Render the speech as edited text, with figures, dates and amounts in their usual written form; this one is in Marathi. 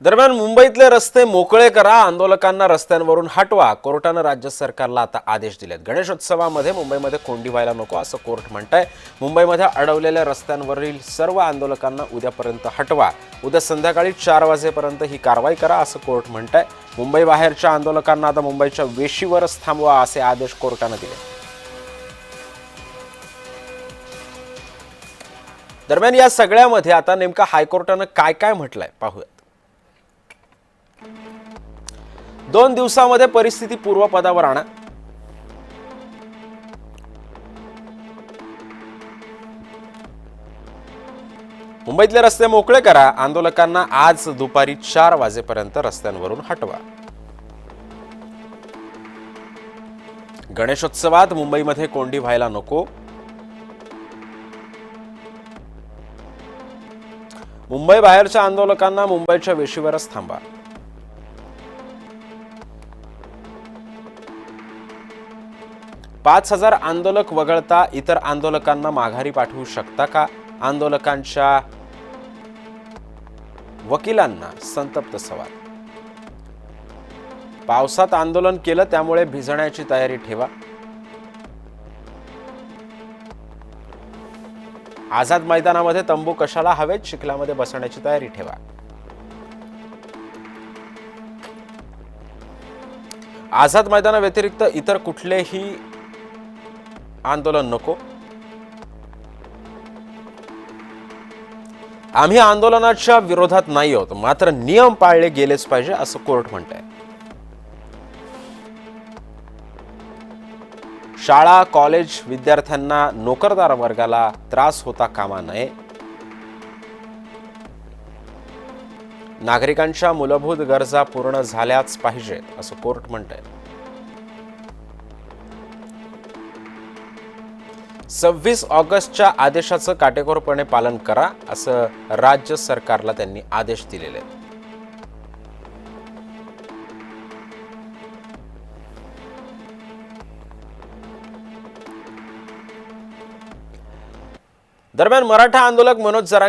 दरम्यान मुंबईतले रस्ते मोकळे करा, आंदोलकांना रस्त्यांवरून हटवा, कोर्टाने राज्य सरकारला आता आदेश दिलेत। गणेशोत्सवामध्ये मुंबईमध्ये कोंडी व्हायला नको असं कोर्ट म्हणतंय। मुंबईमध्ये अडवलेल्या रस्त्यांवरील सर्व आंदोलकांना उद्यापर्यंत हटवा, उद्या संध्याकाळी 4 वाजेपर्यंत ही कारवाई करा असं कोर्ट म्हणतंय। मुंबई बाहेरच्या आंदोलकांना आता मुंबईच्या वेशीवरच थांबवा असे आदेश कोर्टाने दिले। दरम्यान या सगळ्यामध्ये आता नेमका हायकोर्टाने काय म्हटलंय पाहूया। 2 दिवसांमध्ये परिस्थिती पूर्वपदावर आणा। मुंबईतले रस्ते मोकळे करा, आंदोलकांना आज दुपारी 4 वाजेपर्यंत रस्त्यांवरून हटवा। गणेशोत्सवात मुंबईमध्ये कोंडी व्हायला नको। मुंबई बाहेरच्या आंदोलकांना मुंबईच्या वेशीवरच थांबा। पाच 5,000 आंदोलक वगळता इतर आंदोलकांना माघारी पाठवू शकता का? आंदोलकांच्या वकिलांना संतप्त सवाल। पावसात आंदोलन केलं त्यामुळे भिजण्याची तयारी ठेवा। आझाद मैदानामध्ये तंबू कशाला हवेत, चिखलामध्ये बसण्याची तयारी ठेवा। आझाद मैदानाव्यतिरिक्त इतर कुठलेही आंदोलन नको। आम्ही आंदोलनाच्या विरोधात नाही आहोत, मात्र नियम पाळले गेलेच पाहिजे असं कोर्ट म्हणतंय। शाळा कॉलेज विद्यार्थ्यांना नोकरदार वर्गाला त्रास होता कामा नये। नागरिकांच्या मूलभूत गरजा पूर्ण झाल्याच पाहिजेत असं कोर्ट म्हणतंय। 26 ऑगस्टच्या आदेशाचं काटेकोरपणे पालन करा असं राज्य सरकारला त्यांनी आदेश दिलेले आहेत। दरम्यान मराठा आंदोलक मनोज जरांगे